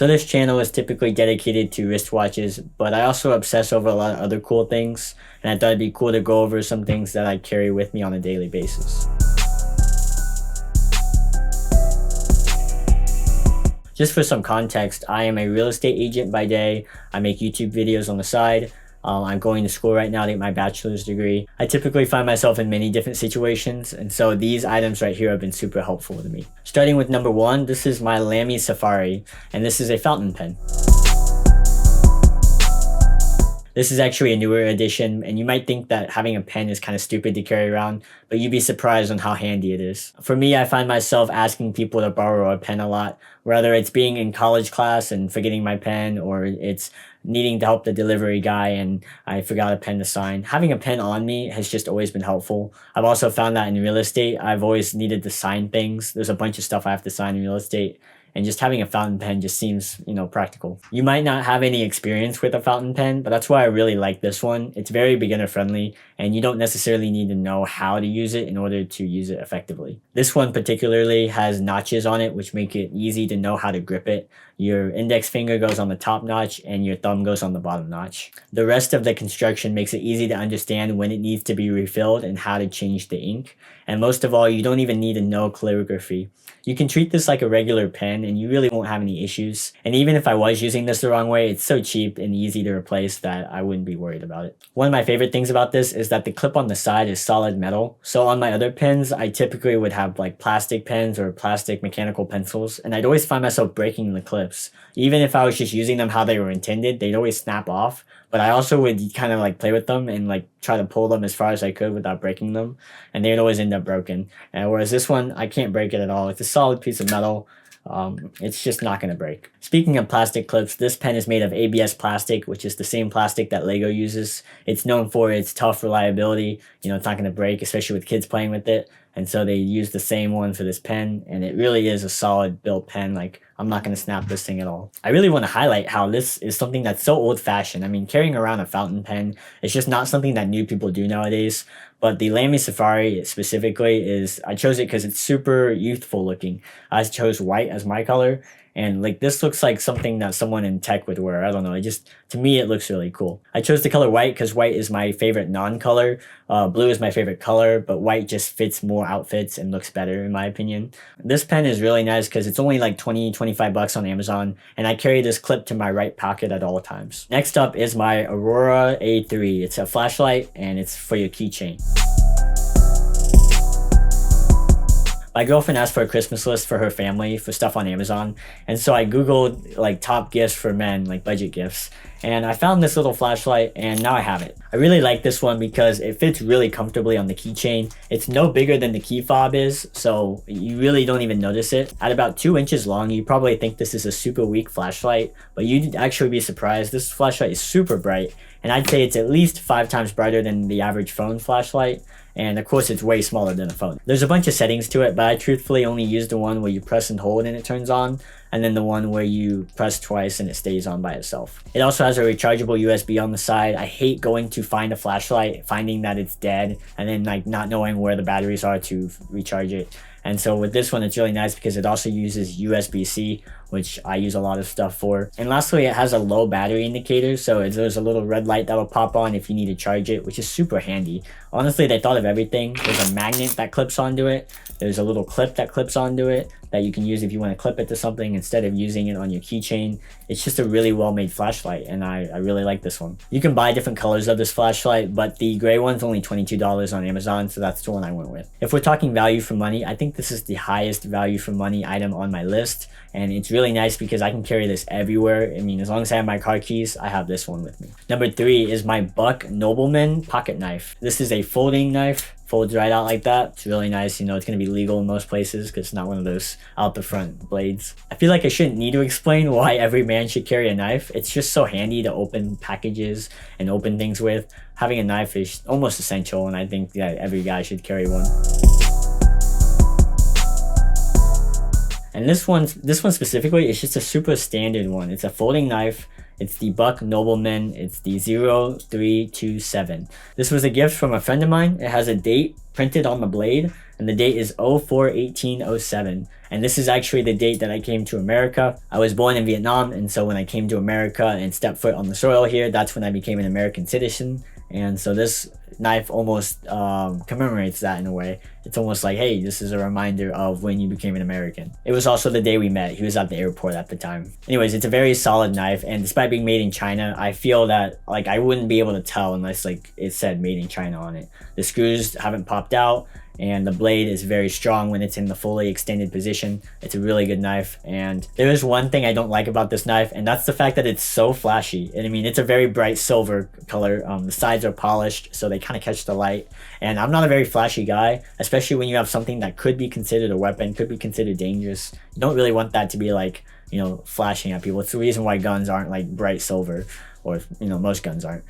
So this channel is typically dedicated to wristwatches, but I also obsess over a lot of other cool things, and I thought it'd be cool to go over some things that I carry with me on a daily basis. Just for some context, I am a real estate agent by day. I make YouTube videos on the side. I'm going to school right now to get my bachelor's degree. I typically find myself in many different situations, and so these items right here have been super helpful to me. Starting with number one, this is my Lamy Safari, and this is a fountain pen. This is actually a newer edition, and you might think that having a pen is kind of stupid to carry around, but you'd be surprised on how handy it is. For me, I find myself asking people to borrow a pen a lot, whether it's being in college class and forgetting my pen, or it's needing to help the delivery guy and I forgot a pen to sign. Having a pen on me has just always been helpful. I've also found that in real estate, I've always needed to sign things. There's a bunch of stuff I have to sign in real estate, and just having a fountain pen just seems, practical. You might not have any experience with a fountain pen, but that's why I really like this one. It's very beginner friendly, and you don't necessarily need to know how to use it in order to use it effectively. This one particularly has notches on it, which make it easy to know how to grip it. Your index finger goes on the top notch and your thumb goes on the bottom notch. The rest of the construction makes it easy to understand when it needs to be refilled and how to change the ink. And most of all, you don't even need to know calligraphy. You can treat this like a regular pen and you really won't have any issues. And even if I was using this the wrong way, it's so cheap and easy to replace that I wouldn't be worried about it. One of my favorite things about this is that the clip on the side is solid metal. So on my other pens, I typically would have like plastic pens or plastic mechanical pencils, and I'd always find myself breaking the clips. Even if I was just using them how they were intended, they'd always snap off. But I also would kind of like play with them and like try to pull them as far as I could without breaking them, and they'd always end up broken. Whereas this one, I can't break it at all. It's a solid piece of metal. It's just not going to break. Speaking of plastic clips, this pen is made of ABS plastic, which is the same plastic that Lego uses. It's known for its tough reliability. It's not going to break, especially with kids playing with it. And so they use the same one for this pen, and it really is a solid built pen. Like, I'm not going to snap this thing at all. I really want to highlight how this is something that's so old-fashioned. I mean, carrying around a fountain pen is just not something that new people do nowadays. But the Lamy Safari specifically I chose it because it's super youthful looking. I chose white as my color, and like this looks like something that someone in tech would wear. I don't know. To me, it looks really cool. I chose the color white because white is my favorite non-color. Blue is my favorite color, but white just fits more outfits and looks better in my opinion. This pen is really nice because it's only like 25 bucks on Amazon, and I carry this clip to my right pocket at all times. Next up is my Aurora A3. It's a flashlight and it's for your keychain. My girlfriend asked for a Christmas list for her family for stuff on Amazon, and so I googled like top gifts for men, like budget gifts, and I found this little flashlight, and now I have it. I really like this one because it fits really comfortably on the keychain. It's no bigger than the key fob is, so you really don't even notice it. At about 2 inches long, you probably think this is a super weak flashlight, but you'd actually be surprised. This flashlight is super bright, and I'd say it's at least 5 times brighter than the average phone flashlight. And of course, it's way smaller than a phone. There's a bunch of settings to it, but I truthfully only use the one where you press and hold and it turns on, and then the one where you press twice and it stays on by itself. It also has a rechargeable USB on the side. I hate going to find a flashlight, finding that it's dead, and then like not knowing where the batteries are to recharge it. And so with this one, it's really nice because it also uses USB-C, which I use a lot of stuff for. And lastly, it has a low battery indicator, so there's a little red light that'll pop on if you need to charge it, which is super handy. Honestly, they thought of everything. There's a magnet that clips onto it. There's a little clip that clips onto it that you can use if you want to clip it to something instead of using it on your keychain. It's just a really well-made flashlight, and I really like this one. You can buy different colors of this flashlight, but the gray one's only $22 on Amazon, so that's the one I went with. If we're talking value for money, I think this is the highest value for money item on my list, and it's really nice because I can carry this everywhere. I mean, as long as I have my car keys, I have this one with me. Number 3 is my Buck Nobleman pocket knife. This is a folding knife. Folds right out like that. It's really nice. It's going to be legal in most places because it's not one of those out the front blades. I feel like I shouldn't need to explain why every man should carry a knife. It's just so handy to open packages and open things with. Having a knife is almost essential, and I think that every guy should carry one. And this one specifically is just a super standard one. It's a folding knife. It's the Buck Nobleman. It's the 0327. This was a gift from a friend of mine. It has a date printed on the blade, and the date is 04/18/07. And this is actually the date that I came to America. I was born in Vietnam, and so when I came to America and stepped foot on the soil here, that's when I became an American citizen. And so this knife almost commemorates that in a way. It's almost like, hey, this is a reminder of when you became an American. It was also the day we met. He was at the airport at the time. Anyways, it's a very solid knife, and despite being made in China, I feel that like I wouldn't be able to tell unless like it said made in China on it. The screws haven't popped out, and the blade is very strong when it's in the fully extended position. It's a really good knife, and there is one thing I don't like about this knife, and that's the fact that it's so flashy. And I mean, it's a very bright silver color. The sides are polished, so they kind of catch the light, and I'm not a very flashy guy, especially when you have something that could be considered a weapon, could be considered dangerous. You don't really want that to be like, you know, flashing at people. It's the reason why guns aren't like bright silver, or, you know, most guns aren't.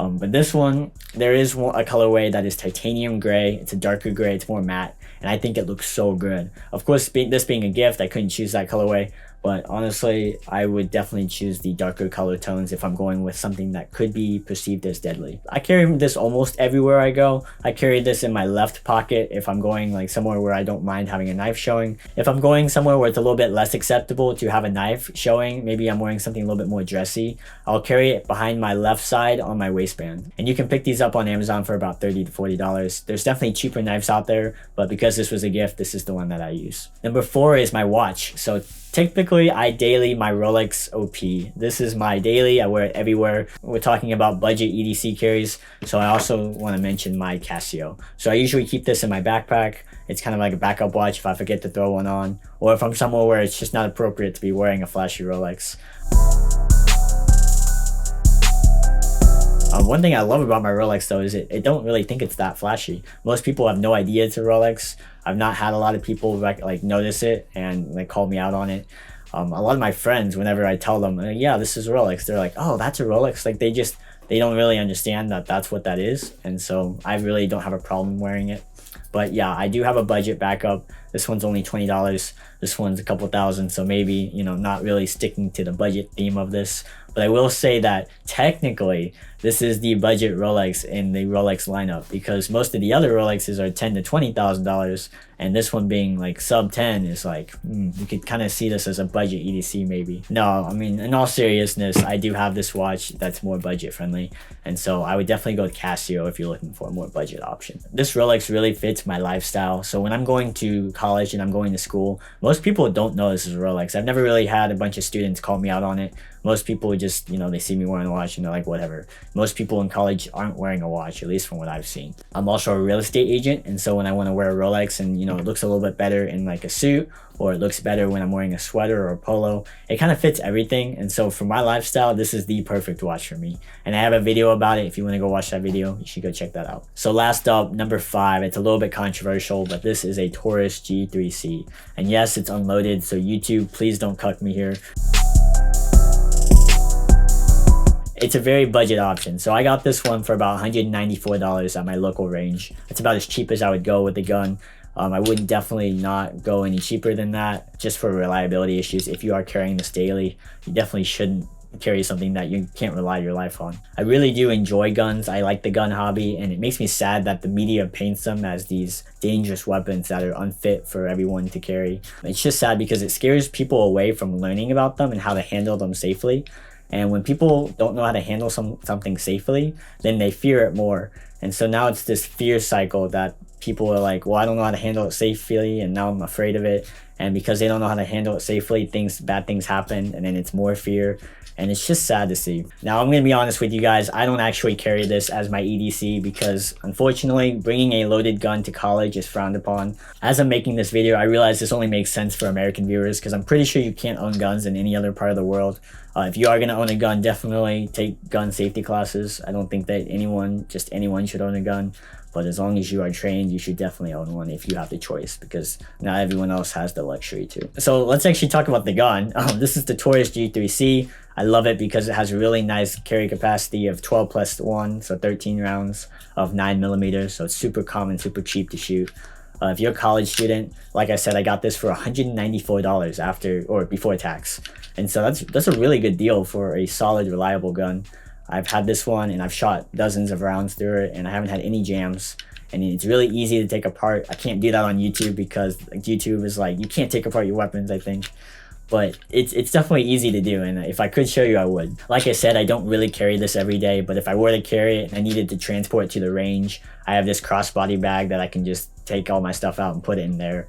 But this one, there is a colorway that is titanium gray. It's a darker gray, it's more matte, and I think it looks so good. Of course, this being a gift, I couldn't choose that colorway, but honestly, I would definitely choose the darker color tones if I'm going with something that could be perceived as deadly. I carry this almost everywhere I go. I carry this in my left pocket if I'm going like somewhere where I don't mind having a knife showing. If I'm going somewhere where it's a little bit less acceptable to have a knife showing, maybe I'm wearing something a little bit more dressy, I'll carry it behind my left side on my waistband. And you can pick these up on Amazon for about $30 to $40. There's definitely cheaper knives out there, but because this was a gift, this is the one that I use. Number 4 is my watch. So typically, I daily my Rolex OP. This is my daily. I wear it everywhere. We're talking about budget EDC carries, so I also want to mention my Casio. So I usually keep this in my backpack. It's kind of like a backup watch if I forget to throw one on, or if I'm somewhere where it's just not appropriate to be wearing a flashy Rolex. One thing I love about my Rolex though is it don't really think it's that flashy. Most people have no idea it's a Rolex. I've not had a lot of people like notice it and like call me out on it. A lot of my friends, whenever I tell them, yeah, this is a Rolex, they're like, oh, that's a Rolex. Like they don't really understand that that's what that is. And so I really don't have a problem wearing it. But yeah, I do have a budget backup. This one's only $20. This one's a couple thousand. So maybe, you know, not really sticking to the budget theme of this. But I will say that technically this is the budget Rolex in the Rolex lineup, because most of the other Rolexes are $10,000 to $20,000, and this one being like sub 10 is like, you could kind of see this as a budget EDC maybe. No, I mean, in all seriousness, I do have this watch that's more budget friendly, and so I would definitely go with Casio if you're looking for a more budget option. This Rolex really fits my lifestyle. So when I'm going to college and I'm going to school, most people don't know this is a Rolex. I've never really had a bunch of students call me out on it. Most people just, you know, they see me wearing a watch and they're like, whatever. Most people in college aren't wearing a watch, at least from what I've seen. I'm also a real estate agent, and so when I want to wear a Rolex and, you know, it looks a little bit better in like a suit, or it looks better when I'm wearing a sweater or a polo, it kind of fits everything. And so for my lifestyle, this is the perfect watch for me. And I have a video about it. If you want to go watch that video, you should go check that out. So last up, number 5, it's a little bit controversial, but this is a Taurus G3C. And yes, it's unloaded, so YouTube, please don't cuck me here. It's a very budget option. So I got this one for about $194 at my local range. It's about as cheap as I would go with the gun. I wouldn't definitely not go any cheaper than that, just for reliability issues. If you are carrying this daily, you definitely shouldn't carry something that you can't rely your life on. I really do enjoy guns. I like the gun hobby, and it makes me sad that the media paints them as these dangerous weapons that are unfit for everyone to carry. It's just sad because it scares people away from learning about them and how to handle them safely. And when people don't know how to handle something safely, then they fear it more. And so now it's this fear cycle that people are like, well, I don't know how to handle it safely, and now I'm afraid of it. And because they don't know how to handle it safely, bad things happen, and then it's more fear. And it's just sad to see. Now, I'm going to be honest with you guys. I don't actually carry this as my EDC because, unfortunately, bringing a loaded gun to college is frowned upon. As I'm making this video, I realize this only makes sense for American viewers because I'm pretty sure you can't own guns in any other part of the world. If you are going to own a gun, definitely take gun safety classes. I don't think that anyone should own a gun. But as long as you are trained, you should definitely own one if you have the choice, because not everyone else has the luxury to. So let's actually talk about the gun. This is the Taurus G3C. I love it because it has a really nice carry capacity of 12 plus 1, so 13 rounds of 9mm. So it's super common, super cheap to shoot. If you're a college student, like I said, I got this for $194 before tax. And so that's a really good deal for a solid, reliable gun. I've had this one and I've shot dozens of rounds through it and I haven't had any jams. and it's really easy to take apart. I can't do that on YouTube because like, YouTube is like, you can't take apart your weapons, I think. But it's definitely easy to do, and if I could show you, I would. Like I said, I don't really carry this every day, but if I were to carry it and I needed to transport it to the range, I have this crossbody bag that I can just take all my stuff out and put it in there.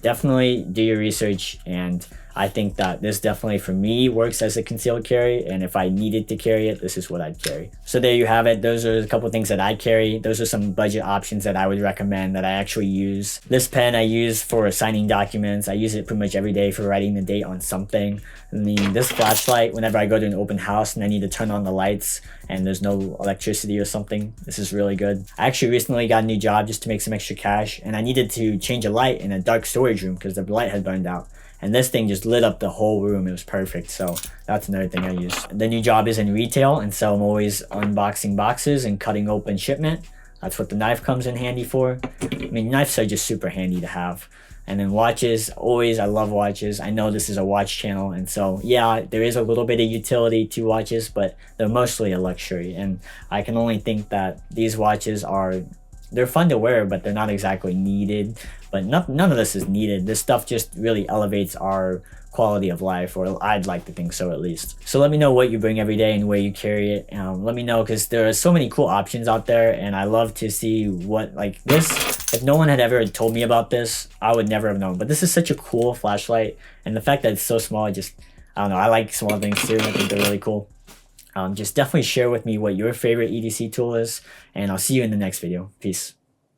Definitely do your research, and I think that this definitely for me works as a concealed carry, and if I needed to carry it, this is what I'd carry. So there you have it. Those are a couple things that I carry. Those are some budget options that I would recommend that I actually use. This pen I use for signing documents. I use it pretty much every day for writing the date on something. And then this flashlight, whenever I go to an open house and I need to turn on the lights and there's no electricity or something, this is really good. I actually recently got a new job just to make some extra cash, and I needed to change a light in a dark storage room because the light had burned out. And this thing just lit up the whole room. It was perfect. So that's another thing I use. The new job is in retail, and so I'm always unboxing boxes and cutting open shipment. That's what the knife comes in handy for. I mean, knives are just super handy to have. And then watches, always, I love watches. I know this is a watch channel, and so yeah, there is a little bit of utility to watches, but they're mostly a luxury. And I can only think that these watches they're fun to wear, but they're not exactly needed. But none of this is needed. This stuff just really elevates our quality of life, or I'd like to think so at least. So let me know what you bring every day and where you carry it. Let me know, because there are so many cool options out there, and I love to see what, like this, if no one had ever told me about this, I would never have known. But this is such a cool flashlight, and the fact that it's so small, I don't know, I like small things too. I think they're really cool. Just definitely share with me what your favorite EDC tool is, and I'll see you in the next video. Peace.